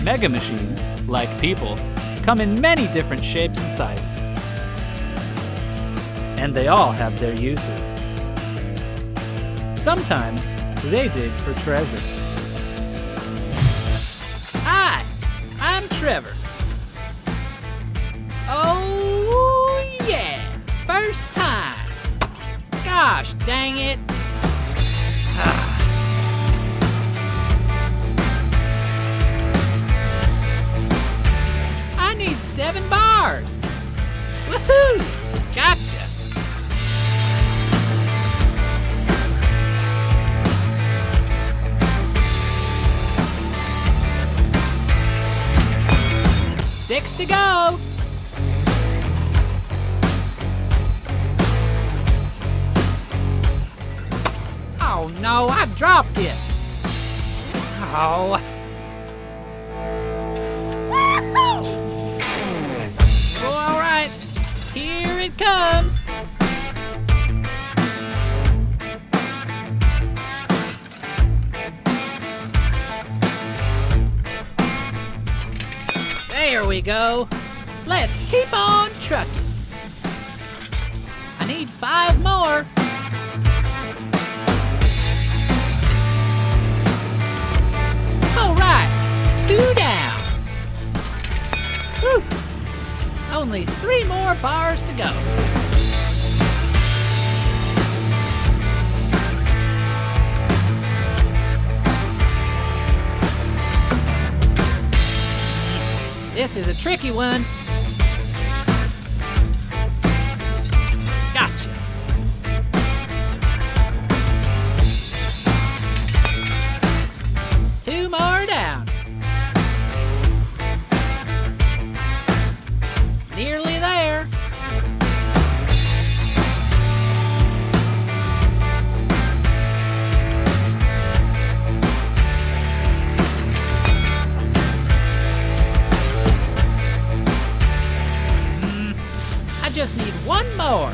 Mega machines, like people, come in many different shapes and sizes. And they all have their uses. Sometimes they dig for treasure. Hi, I'm Trevor. Oh yeah, first time. Gosh dang it. I need 7 bars. Woohoo! Gotcha. Six to go. Oh no, I dropped it. Oh. Well, all right, here it comes. There we go. Let's keep on trucking. I need 5 more. All right, 2 down. Whew. Only 3 more bars to go. This is a tricky one. Gotcha. Two more down. Nearly there. I just need 1 more.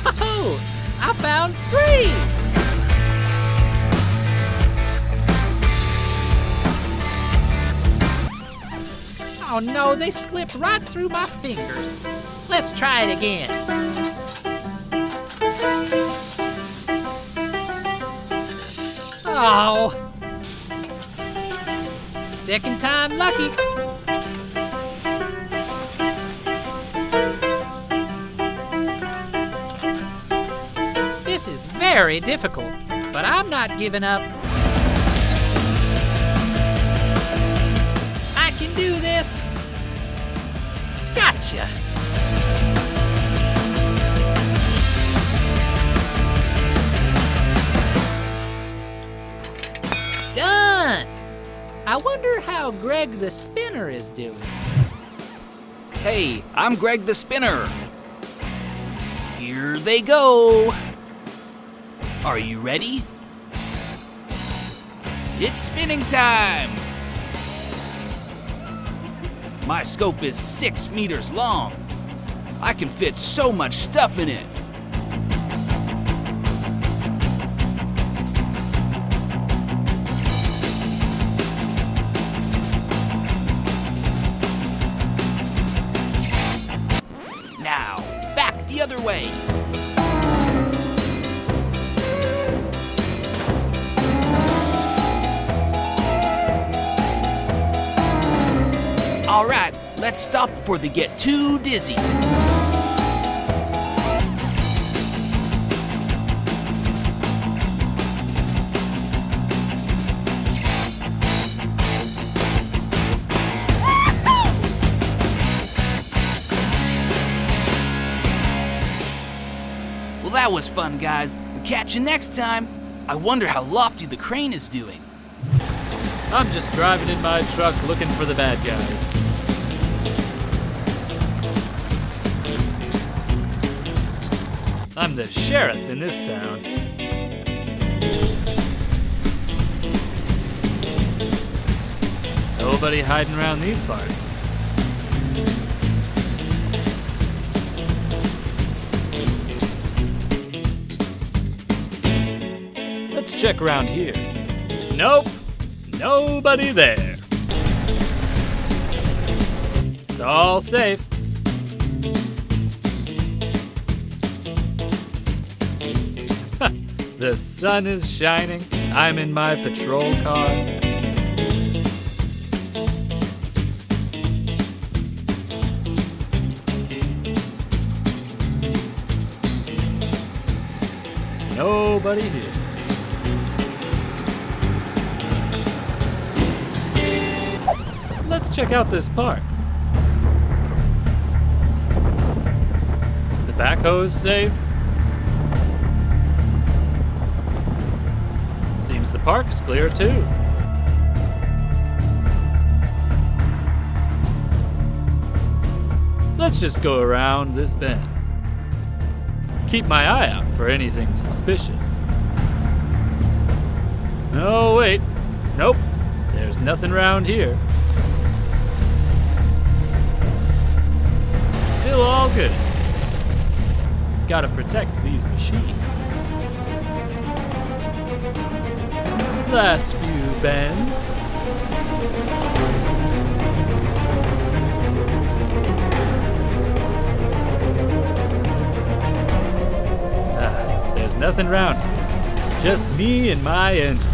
Oh, I found 3. Oh no, they slipped right through my fingers. Let's try it again. Oh. Second time lucky. This is very difficult, but I'm not giving up. I can do this. Gotcha. Done. I wonder how Greg the Spinner is doing. Hey, I'm Greg the Spinner. Here they go. Are you ready? It's spinning time! My scope is 6 meters long. I can fit so much stuff in it. Now, back the other way. All right, let's stop before they get too dizzy. Well, that was fun, guys. We'll catch you next time. I wonder how lofty the crane is doing. I'm just driving in my truck looking for the bad guys. I'm the sheriff in this town. Nobody hiding around these parts. Let's check around here. Nope. Nobody there. It's all safe. The sun is shining. I'm in my patrol car. Nobody here. Let's check out this park. The backhoe's safe. Seems the park is clear too. Let's just go around this bend. Keep my eye out for anything suspicious. No, wait. Nope. There's nothing around here. Still all good. Gotta protect these machines. Last few bends. There's nothing around here. Just me and my engine.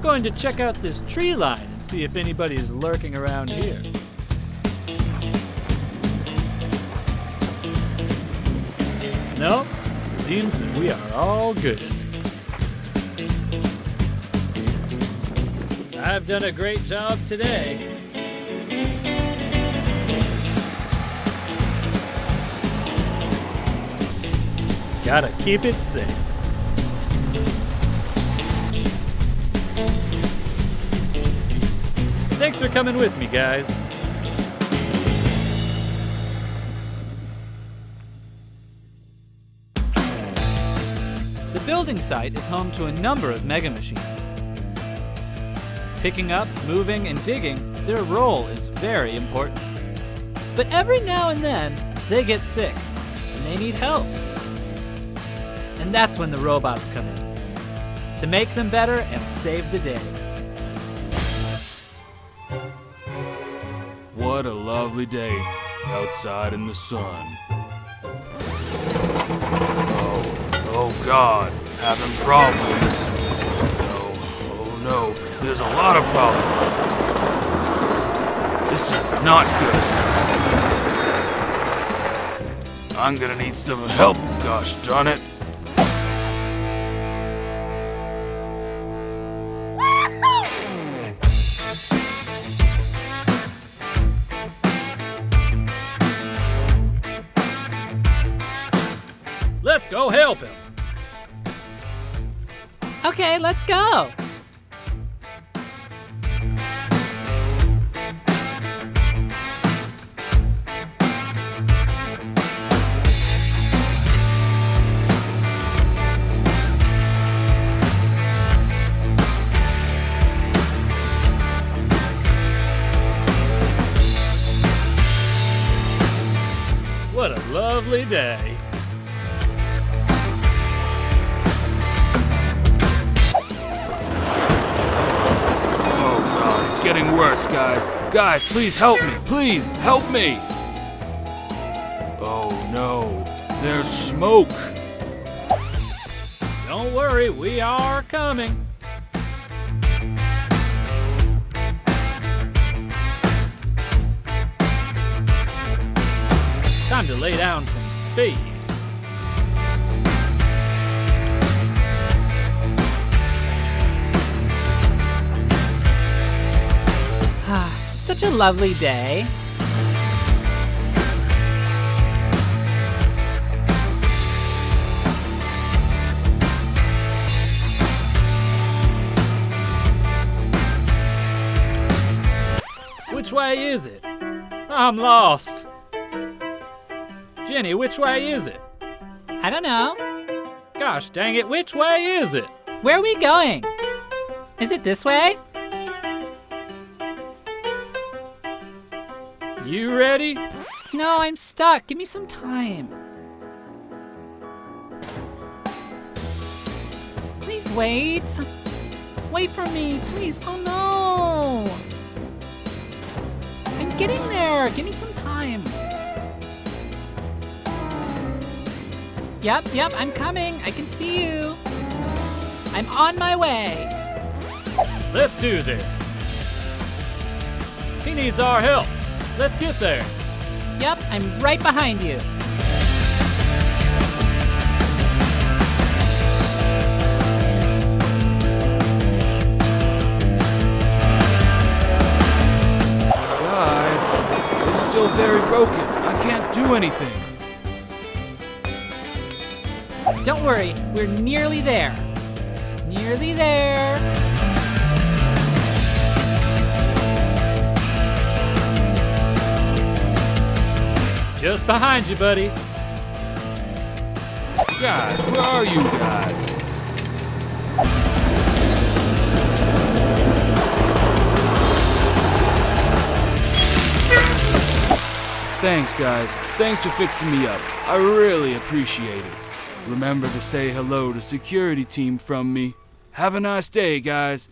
Going to check out this tree line and see if anybody's lurking around here. Nope, it seems that we are all good. I've done a great job today. Gotta keep it safe. Thanks for coming with me, guys. The building site is home to a number of mega machines. Picking up, moving, and digging, their role is very important. But every now and then, they get sick, and they need help. And that's when the robots come in, to make them better and save the day. What a lovely day outside in the sun. Oh God, having problems. Oh no, there's a lot of problems. This is not good. I'm gonna need some help, gosh darn it. Let's go help him. Okay, let's go. What a lovely day. It's getting worse, guys. Guys, please help me. Please help me. Oh no, there's smoke. Don't worry, we are coming. Time to lay down some speed. Such a lovely day. Which way is it? I'm lost. Jenny, which way is it? I don't know. Gosh dang it, which way is it? Where are we going? Is it this way? You ready? No, I'm stuck. Give me some time. Please wait. Wait for me, please. Oh no. I'm getting there. Give me some time. Yep, I'm coming. I can see you. I'm on my way. Let's do this. He needs our help. Let's get there. Yep, I'm right behind you. Guys, it's still very broken. I can't do anything. Don't worry, we're nearly there. Nearly there. Just behind you, buddy. Guys, where are you guys? Thanks, guys. Thanks for fixing me up. I really appreciate it. Remember to say hello to security team from me. Have a nice day, guys.